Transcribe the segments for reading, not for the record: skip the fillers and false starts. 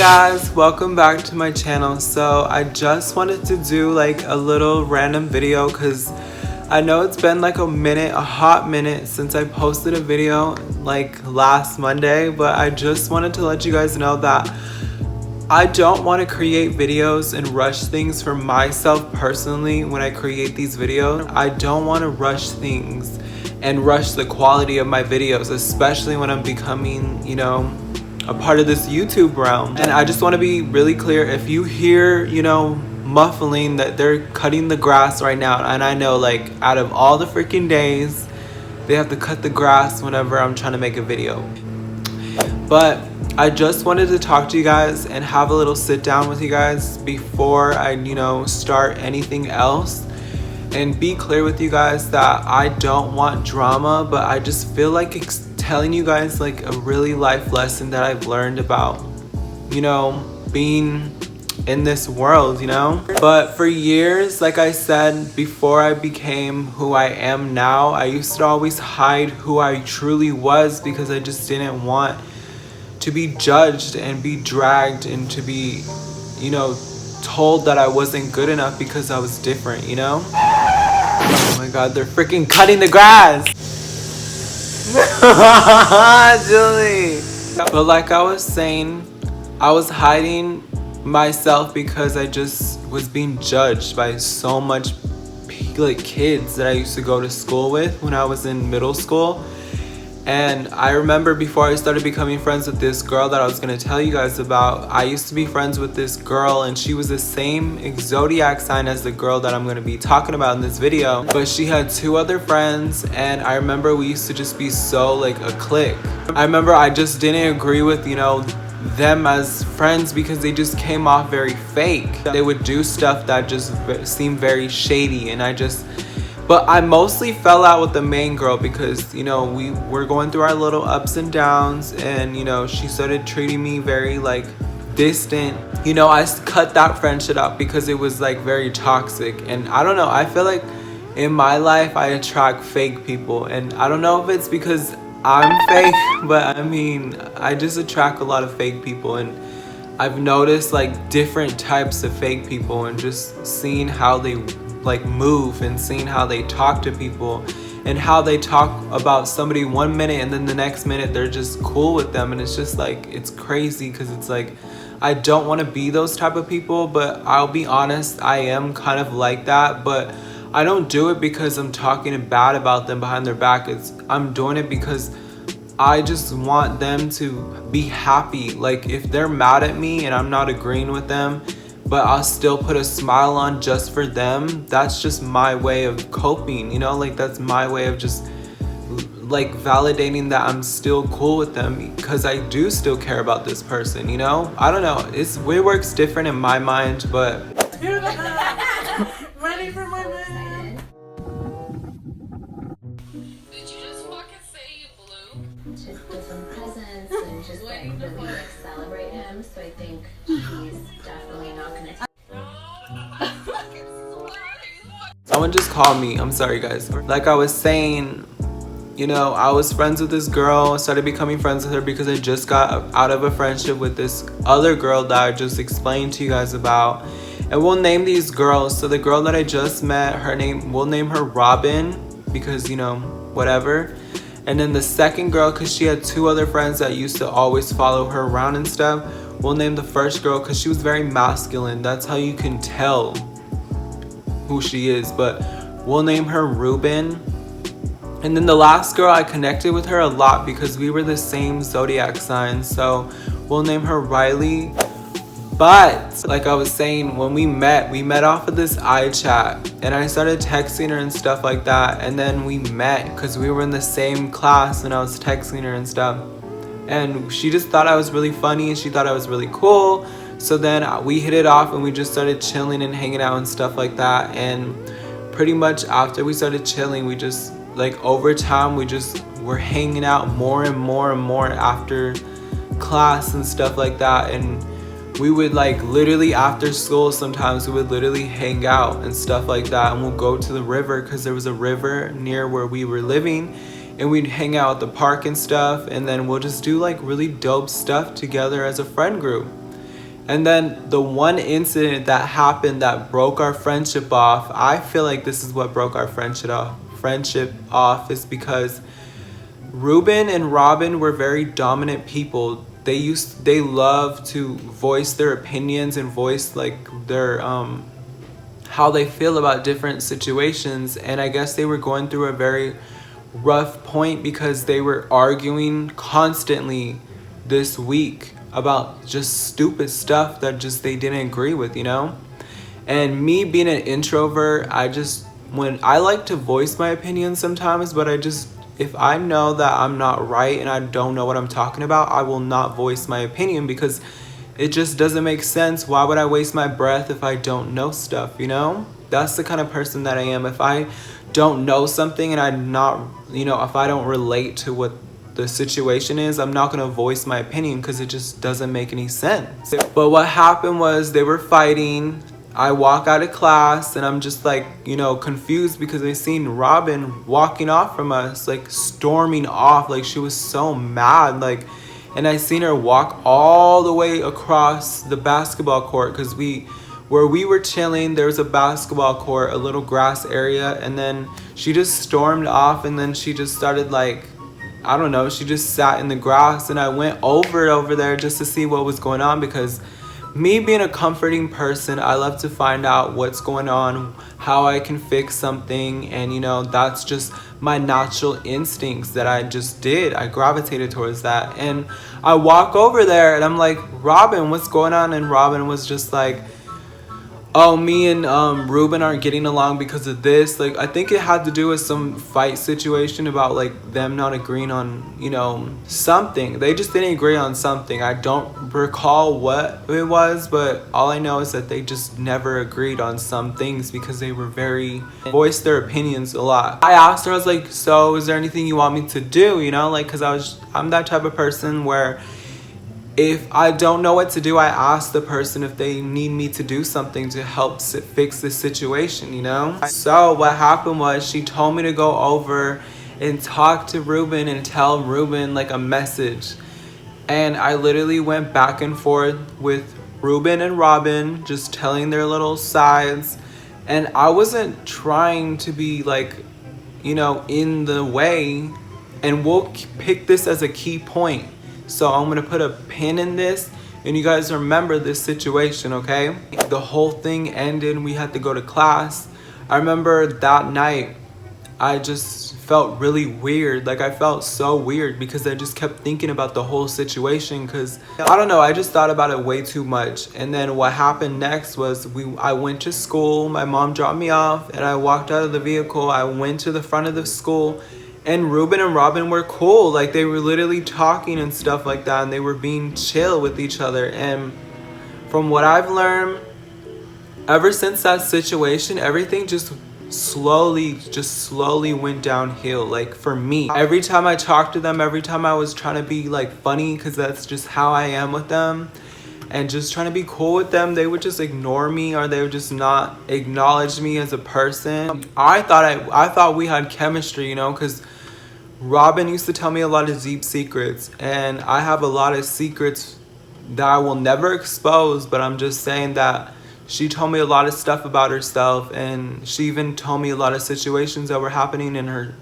guys, welcome back to my channel. So I just wanted to do like a little random video because I know it's been like a hot minute since I posted a video like last Monday, but I just wanted to let you guys know that I don't want to create videos and rush things for myself personally. When I create these videos, I don't want to rush things and rush the quality of my videos, especially when I'm becoming, you know, a part of this YouTube realm. And I just want to be really clear, if you hear, you know, muffling, that they're cutting the grass right now, and I know like out of all the freaking days they have to cut the grass whenever I'm trying to make a video. But I just wanted to talk to you guys and have a little sit down with you guys before I, you know, start anything else, and be clear with you guys that I don't want drama, but I just feel like telling you guys like a really life lesson that I've learned about, you know, being in this world, you know. But for years, like I said, before I became who I am now, I used to always hide who I truly was because I just didn't want to be judged and be dragged and to be, you know, told that I wasn't good enough because I was different, you know. Oh my god, they're freaking cutting the grass. Julie. But like I was saying, I was hiding myself because I just was being judged by so much like kids that I used to go to school with when I was in middle school. And I remember before I started becoming friends with this girl that I was going to tell you guys about, I used to be friends with this girl, and she was the same zodiac sign as the girl that I'm going to be talking about in this video. But she had two other friends, and I remember we used to just be so like a clique. I remember I just didn't agree with, you know, them as friends because they just came off very fake. They would do stuff that just seemed very shady, and but I mostly fell out with the main girl because, you know, we were going through our little ups and downs, and, you know, she started treating me very like distant. You know, I cut that friendship out because it was like very toxic. And I don't know, I feel like in my life I attract fake people, and I don't know if it's because I'm fake, but I mean, I just attract a lot of fake people. And I've noticed like different types of fake people, and just seeing how they like move and seeing how they talk to people and how they talk about somebody 1 minute and then the next minute they're just cool with them. And it's just like, it's crazy because it's like, I don't want to be those type of people, but I'll be honest, I am kind of like that. But I don't do it because I'm talking bad about them behind their back. I'm doing it because I just want them to be happy. Like if they're mad at me and I'm not agreeing with them, but I'll still put a smile on just for them, that's just my way of coping, you know, like that's my way of just like validating that I'm still cool with them because I do still care about this person, you know. I don't know, it works different in my mind, but ready for my man. Did you just fucking say you blew? Just with some presents and just like really like celebrate him. So I think he's definitely not gonna. Someone just called me. I'm sorry guys. Like I was saying, you know, I was friends with this girl. I started becoming friends with her because I just got out of a friendship with this other girl that I just explained to you guys about. And we'll name these girls. So the girl that I just met, we'll name her Robin because, you know, whatever. And then the second girl, because she had two other friends that used to always follow her around and stuff, we'll name the first girl because she was very masculine. That's how you can tell who she is. But we'll name her Ruben. And then the last girl, I connected with her a lot because we were the same zodiac sign. So we'll name her Riley. But like I was saying, when we met off of this iChat, and I started texting her and stuff like that. And then we met because we were in the same class and I was texting her and stuff. And she just thought I was really funny and she thought I was really cool. So then we hit it off and we just started chilling and hanging out and stuff like that. And pretty much after we started chilling, we just like over time we just were hanging out more and more and more after class and stuff like that. And we would like literally after school sometimes we would literally hang out and stuff like that, and we'll go to the river because there was a river near where we were living, and we'd hang out at the park and stuff, and then we'll just do like really dope stuff together as a friend group. And then the one incident that happened that broke our friendship off, I feel like this is what broke our friendship off is because Ruben and Robin were very dominant people. They love to voice their opinions and voice like their how they feel about different situations, and I guess they were going through a very rough point because they were arguing constantly this week about just stupid stuff that just they didn't agree with, you know? And me being an introvert, when I like to voice my opinion sometimes, but if I know that I'm not right and I don't know what I'm talking about, I will not voice my opinion because it just doesn't make sense. Why would I waste my breath if I don't know stuff, you know? That's the kind of person that I am. If I don't know something and if I don't relate to what the situation is, I'm not gonna voice my opinion because it just doesn't make any sense. But what happened was they were fighting. I walk out of class and I'm just like, confused because I seen Robin walking off from us, like storming off, like she was so mad, like, and I seen her walk all the way across the basketball court because where we were chilling, there was a basketball court, a little grass area, and then she just stormed off and then she just started like, I don't know, she just sat in the grass and I went over there just to see what was going on because me being a comforting person, I love to find out what's going on, how I can fix something, and that's just my natural instincts that I just did. I gravitated towards that. And I walk over there and I'm like, Robin, what's going on? And Robin was just like, oh, me and Ruben aren't getting along because of this. Like, I think it had to do with some fight situation about like them not agreeing on, something. They just didn't agree on something. I don't recall what it was, but all I know is that they just never agreed on some things because they were voiced their opinions a lot. I asked her, I was like, so is there anything you want me to do? Because I'm that type of person where if I don't know what to do, I ask the person if they need me to do something to help fix this situation, So what happened was she told me to go over and talk to Ruben and tell Ruben like a message. And I literally went back and forth with Ruben and Robin, just telling their little sides. And I wasn't trying to be like, in the way. And we'll pick this as a key point. So I'm going to put a pin in this and you guys remember this situation, okay? The whole thing ended and we had to go to class. I remember that night I just felt really weird. Like I felt so weird because I just kept thinking about the whole situation because I don't know, I just thought about it way too much. And then what happened next was I went to school, my mom dropped me off and I walked out of the vehicle. I went to the front of the school. And Ruben and Robin were cool. Like they were literally talking and stuff like that. And they were being chill with each other. And from what I've learned, ever since that situation, everything just slowly went downhill. Like for me, every time I talked to them, every time I was trying to be like funny, because that's just how I am with them, and just trying to be cool with them, they would just ignore me or they would just not acknowledge me as a person. I thought we had chemistry, because Robin used to tell me a lot of deep secrets, and I have a lot of secrets that I will never expose, but I'm just saying that she told me a lot of stuff about herself, and she even told me a lot of situations that were happening in her,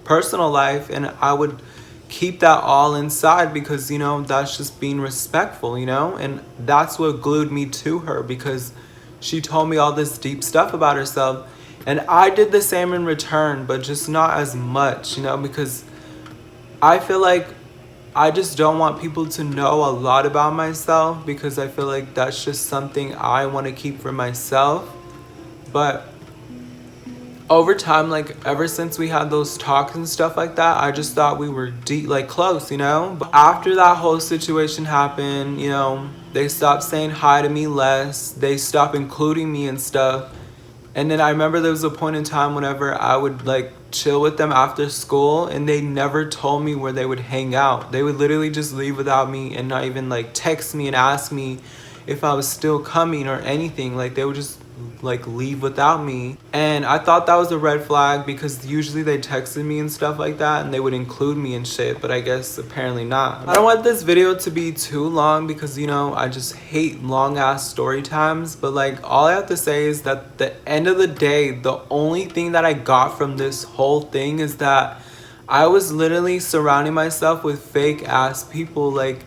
personal life, and I would keep that all inside because, that's just being respectful, and that's what glued me to her, because she told me all this deep stuff about herself. And I did the same in return, but just not as much, because I feel like I just don't want people to know a lot about myself, because I feel like that's just something I want to keep for myself. But over time, like ever since we had those talks and stuff like that, I just thought we were close, But after that whole situation happened, they stopped saying hi to me less. They stopped including me and stuff. And then I remember there was a point in time whenever I would chill with them after school, and they never told me where they would hang out. They would literally just leave without me and not even text me and ask me if I was still coming or anything. They would just like leave without me. And I thought that was a red flag because usually they texted me and stuff like that and they would include me and shit, but I guess apparently not. I don't want this video to be too long because, you know, I just hate long ass story times, but like all I have to say is that at the end of the day, the only thing that I got from this whole thing is that I was literally surrounding myself with fake ass people, like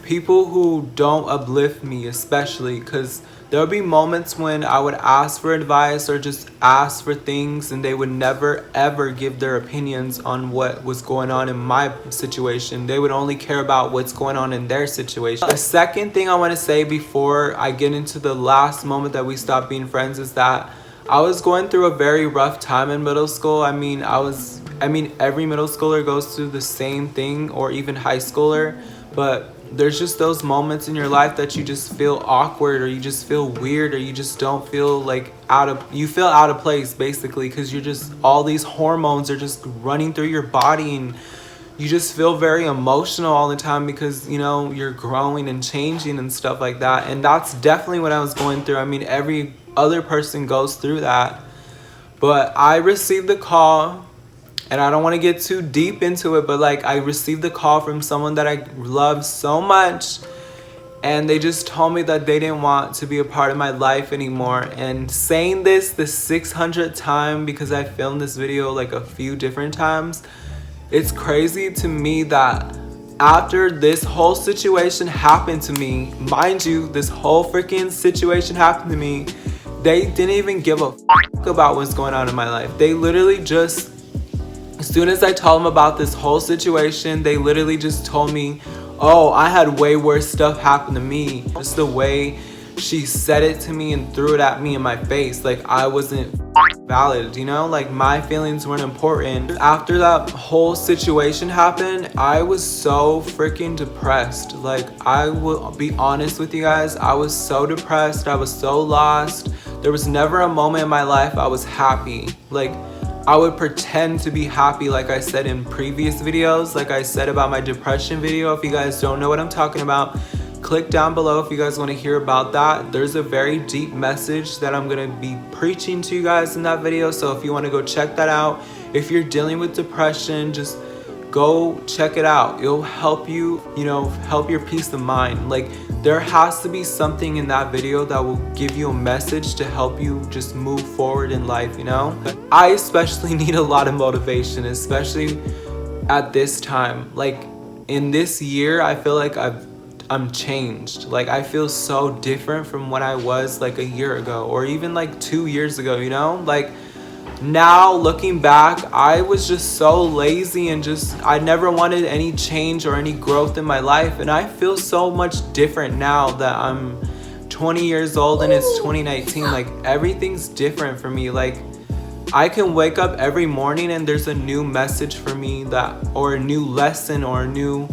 people who don't uplift me, especially because there'll be moments when I would ask for advice or just ask for things and they would never ever give their opinions on what was going on in my situation. They would only care about what's going on in their situation. The second thing I want to say before I get into the last moment that we stopped being friends is that I was going through a very rough time in middle school. I mean, every middle schooler goes through the same thing, or even high schooler, but there's just those moments in your life that you just feel awkward, or you just feel weird, or you just don't feel like you feel out of place basically, because you're just, all these hormones are just running through your body and you just feel very emotional all the time because, you know, you're growing and changing and stuff like that. And that's definitely what I was going through. I mean, every other person goes through that. But I received the call, and I don't want to get too deep into it, but like I received the call from someone that I love so much, and they just told me that they didn't want to be a part of my life anymore. And saying this the 600th time, because I filmed this video like a few different times, it's crazy to me that after this whole situation happened to me, mind you, this whole freaking situation happened to me, they didn't even give a fuck about what's going on in my life. They literally just, as soon as I told them about this whole situation, they literally just told me, oh, I had way worse stuff happen to me. Just the way she said it to me and threw it at me in my face, like I wasn't valid, you know, like my feelings weren't important. After that whole situation happened, I was so freaking depressed. Like, I will be honest with you guys, I was so depressed, I was so lost. There was never a moment in my life I was happy. Like, I would pretend to be happy, like I said in previous videos, like I said about my depression video. If you guys don't know what I'm talking about, click down below if you guys want to hear about that. There's a very deep message that I'm going to be preaching to you guys in that video, so if you want to go check that out, if you're dealing with depression, just go check it out. It'll help you, you know, help your peace of mind. Like, there has to be something in that video that will give you a message to help you just move forward in life, you know? I especially need a lot of motivation, especially at this time. Like, in this year, I feel like I'm changed. Like, I feel so different from what I was like a year ago, or even like 2 years ago, you know? Like, now looking back, I was just so lazy and just, I never wanted any change or any growth in my life. And I feel so much different now that I'm 20 years old and it's 2019. Like, everything's different for me. Like, I can wake up every morning and there's a new message for me, that, or a new lesson, or a new,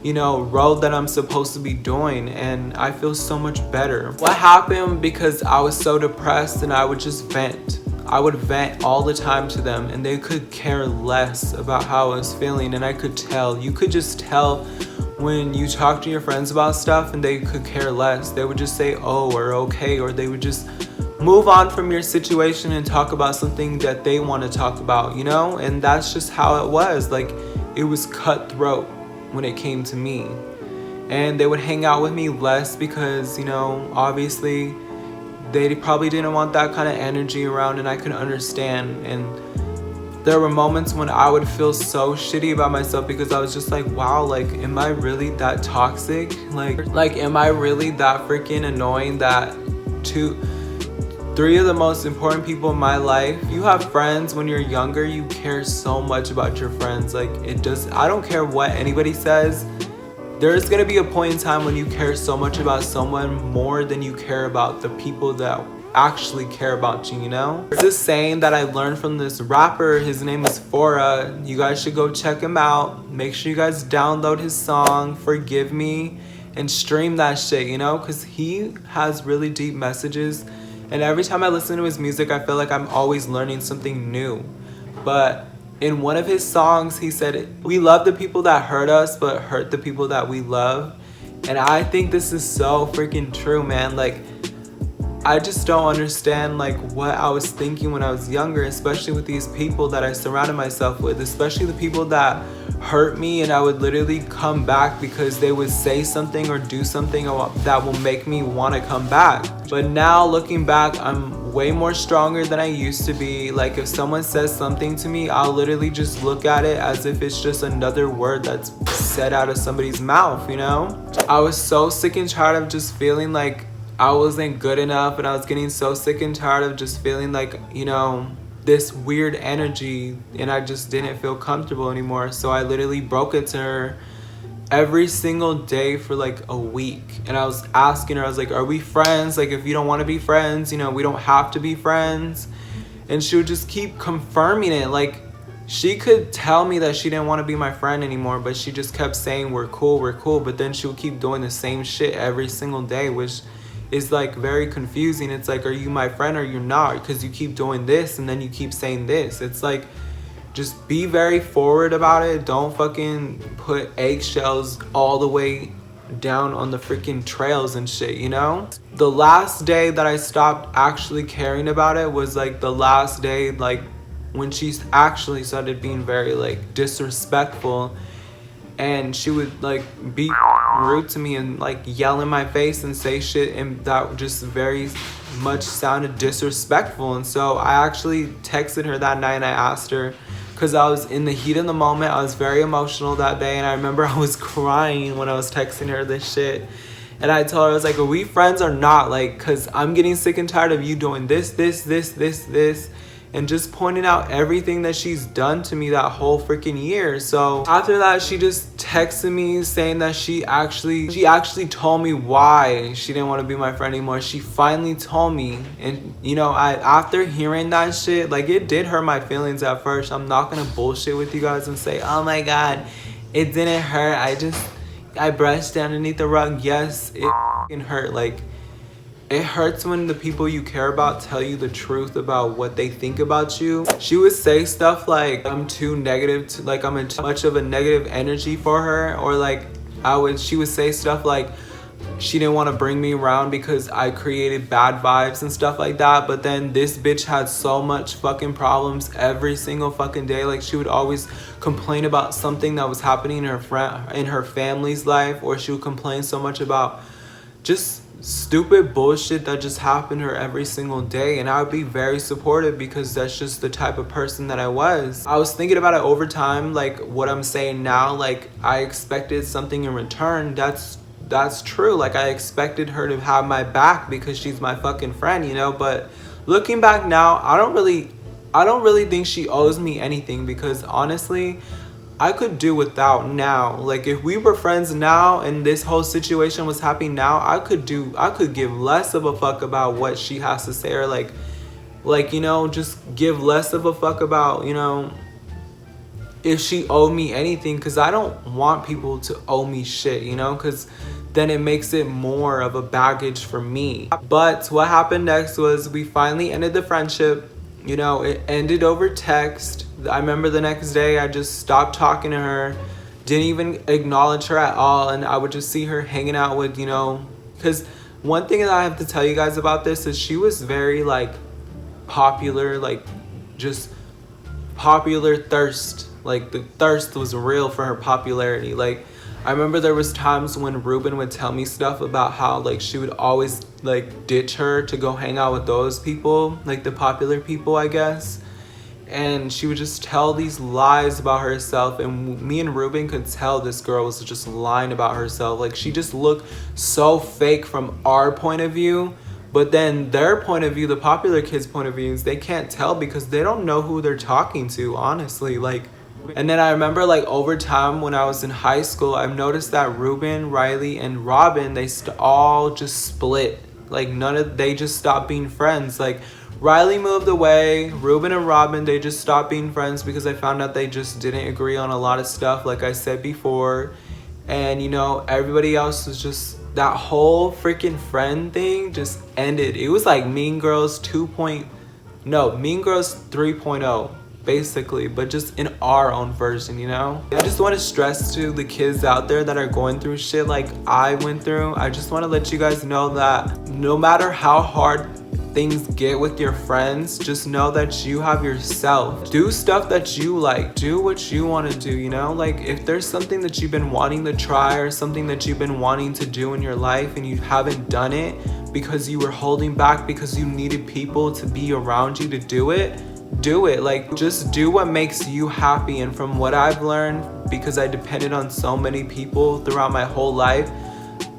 you know, road that I'm supposed to be doing, and I feel so much better. What happened, because I was so depressed and I would just vent. I would vent all the time to them, and they could care less about how I was feeling. And I could tell, you could just tell when you talk to your friends about stuff and they could care less. They would just say, oh, or okay, or they would just move on from your situation and talk about something that they want to talk about, you know? And that's just how it was. Like, it was cutthroat when it came to me. And they would hang out with me less because, you know, obviously they probably didn't want that kind of energy around, and I could understand. And there were moments when I would feel so shitty about myself because I was just like, wow, like, am I really that toxic? Like, am I really that freaking annoying that three of the most important people in my life? You have friends when you're younger, you care so much about your friends. Like, I don't care what anybody says. There's gonna be a point in time when you care so much about someone more than you care about the people that actually care about you, you know? There's this saying that I learned from this rapper. His name is Fora. You guys should go check him out. Make sure you guys download his song, Forgive Me, and stream that shit, you know? Because he has really deep messages. And every time I listen to his music, I feel like I'm always learning something new. But in one of his songs, he said, we love the people that hurt us, but hurt the people that we love. And I think this is so freaking true, man. Like, I just don't understand like what I was thinking when I was younger, especially with these people that I surrounded myself with, especially the people that hurt me, and I would literally come back because they would say something or do something that will make me want to come back. But now looking back, I'm way more stronger than I used to be. Like if someone says something to me, I'll literally just look at it as if it's just another word that's said out of somebody's mouth, you know? I was so sick and tired of just feeling like I wasn't good enough, and I was getting so sick and tired of just feeling like, you know, this weird energy, and I just didn't feel comfortable anymore. So I literally broke it to her every single day for like a week, and I was asking her, I was like, are we friends? Like if you don't want to be friends, you know, we don't have to be friends. And she would just keep confirming it. Like she could tell me that she didn't want to be my friend anymore, but she just kept saying we're cool, but then she would keep doing the same shit every single day, which is like very confusing. It's like, are you my friend or you're not? Because you keep doing this and then you keep saying this. It's like, just be very forward about it. Don't fucking put eggshells all the way down on the freaking trails and shit, you know? The last day that I stopped actually caring about it was like the last day, like when she actually started being very like disrespectful, and she would like be rude to me and like yell in my face and say shit, and that just very much sounded disrespectful. And so I actually texted her that night and I asked her, because I was in the heat of the moment. I was very emotional that day, and I remember I was crying when I was texting her this shit. And I told her, I was like, are we friends or not? Like, because I'm getting sick and tired of you doing this, and just pointing out everything that she's done to me that whole freaking year. So after that, she just texted me saying that she actually told me why she didn't want to be my friend anymore. She finally told me. And you know, after hearing that shit, like it did hurt my feelings at first. I'm not gonna bullshit with you guys and say, oh my god, it didn't hurt. I brushed underneath the rug. Yes, it fucking hurt. Like, it hurts when the people you care about tell you the truth about what they think about you. She would say stuff like I'm too negative, like I'm in too much of a negative energy for her, or like she would say stuff like she didn't want to bring me around because I created bad vibes and stuff like that. But then this bitch had so much fucking problems every single fucking day. Like she would always complain about something that was happening in her family's life, or she would complain so much about just stupid bullshit that just happened to her every single day. And I would be very supportive because that's just the type of person that I was. I was thinking about it over time, like what I'm saying now, like I expected something in return. That's true. Like I expected her to have my back because she's my fucking friend, you know? But looking back now, I don't really think she owes me anything, because honestly, I could do without now. Like if we were friends now and this whole situation was happening now, I could give less of a fuck about what she has to say, or like you know, just give less of a fuck about, you know, if she owed me anything, because I don't want people to owe me shit, you know, because then it makes it more of a baggage for me. But what happened next was we finally ended the friendship. You know, it ended over text. I remember the next day I just stopped talking to her, didn't even acknowledge her at all, and I would just see her hanging out with, you know, because one thing that I have to tell you guys about this is she was very like popular, like just popular thirst. Like the thirst was real for her popularity. Like I remember there was times when Ruben would tell me stuff about how like she would always like ditch her to go hang out with those people, like the popular people, I guess. And she would just tell these lies about herself, and me and Ruben could tell this girl was just lying about herself. Like she just looked so fake from our point of view, but then their point of view, the popular kids' point of views, they can't tell because they don't know who they're talking to, honestly. Like, and then I remember like over time when I was in high school, I've noticed that Ruben, Riley, and Robin, they all just split. Like they just stopped being friends. Like Riley moved away, Ruben and Robin, they just stopped being friends because I found out they just didn't agree on a lot of stuff, like I said before. And you know, everybody else was just, that whole freaking friend thing just ended. It was like Mean Girls 3.0, basically, but just in our own version, you know? I just want to stress to the kids out there that are going through shit like I went through, I just want to let you guys know that no matter how hard things get with your friends, just know that you have yourself. Do stuff that you like. Do what you want to do, you know? Like, if there's something that you've been wanting to try or something that you've been wanting to do in your life and you haven't done it because you were holding back because you needed people to be around you to do it, do it. Like, just do what makes you happy. And from what I've learned, because I depended on so many people throughout my whole life,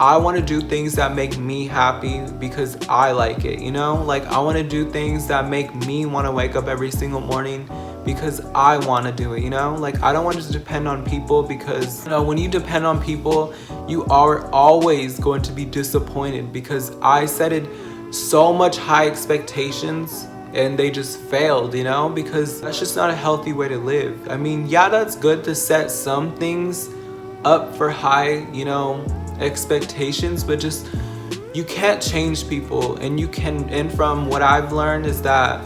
I want to do things that make me happy because I like it, you know? Like, I want to do things that make me want to wake up every single morning because I want to do it, you know? Like, I don't want to depend on people because, you know, when you depend on people, you are always going to be disappointed because I set it so much high expectations and they just failed, you know? Because that's just not a healthy way to live. I mean, yeah, that's good to set some things up for high, you know, expectations, but just, you can't change people. And from what I've learned is that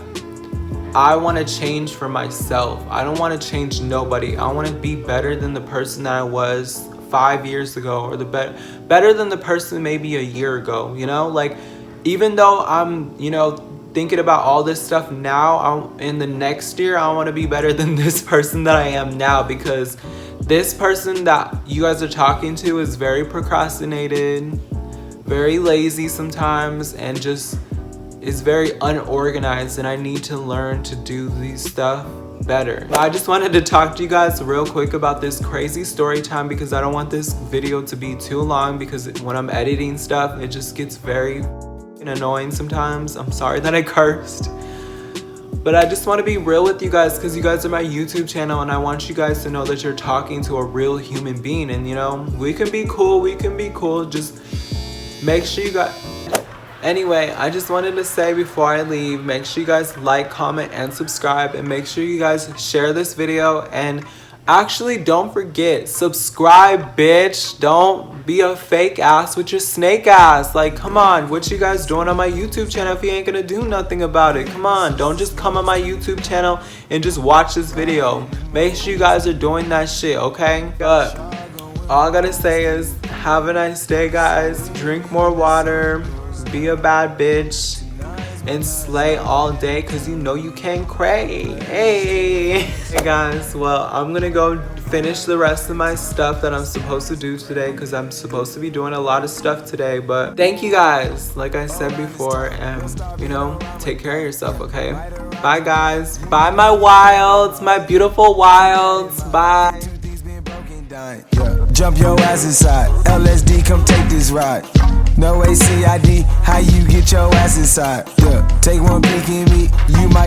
I want to change for myself. I don't want to change nobody. I want to be better than the person that I was 5 years ago, or better than the person maybe a year ago, you know? Like, even though I'm, you know, thinking about all this stuff now, in the next year I want to be better than this person that I am now, because this person that you guys are talking to is very procrastinated, very lazy sometimes, and just is very unorganized, and I need to learn to do these stuff better. I just wanted to talk to you guys real quick about this crazy story time because I don't want this video to be too long, because when I'm editing stuff it just gets very annoying sometimes. I'm sorry that I cursed. But I just want to be real with you guys because you guys are my YouTube channel and I want you guys to know that you're talking to a real human being. And you know, we can be cool, just make sure you guys... Anyway, I just wanted to say before I leave, make sure you guys like, comment, and subscribe, and make sure you guys share this video. And actually, don't forget, subscribe, bitch. Don't be a fake ass with your snake ass. Like, come on, what you guys doing on my YouTube channel if you ain't gonna do nothing about it? Come on, don't just come on my YouTube channel and just watch this video. Make sure you guys are doing that shit, okay? But all I gotta say is, have a nice day, guys. Drink more water, be a bad bitch, and slay all day, because you know you can cray. Hey guys, well, I'm gonna go finish the rest of my stuff that I'm supposed to do today, because I'm supposed to be doing a lot of stuff today. But thank you guys, like I said before, and you know, take care of yourself, okay? Bye guys. Bye my wilds, my beautiful wilds. Bye. Jump your ass inside. LSD, come take this ride. No ACID, how you get your ass inside? Yeah, take one peek in me, you might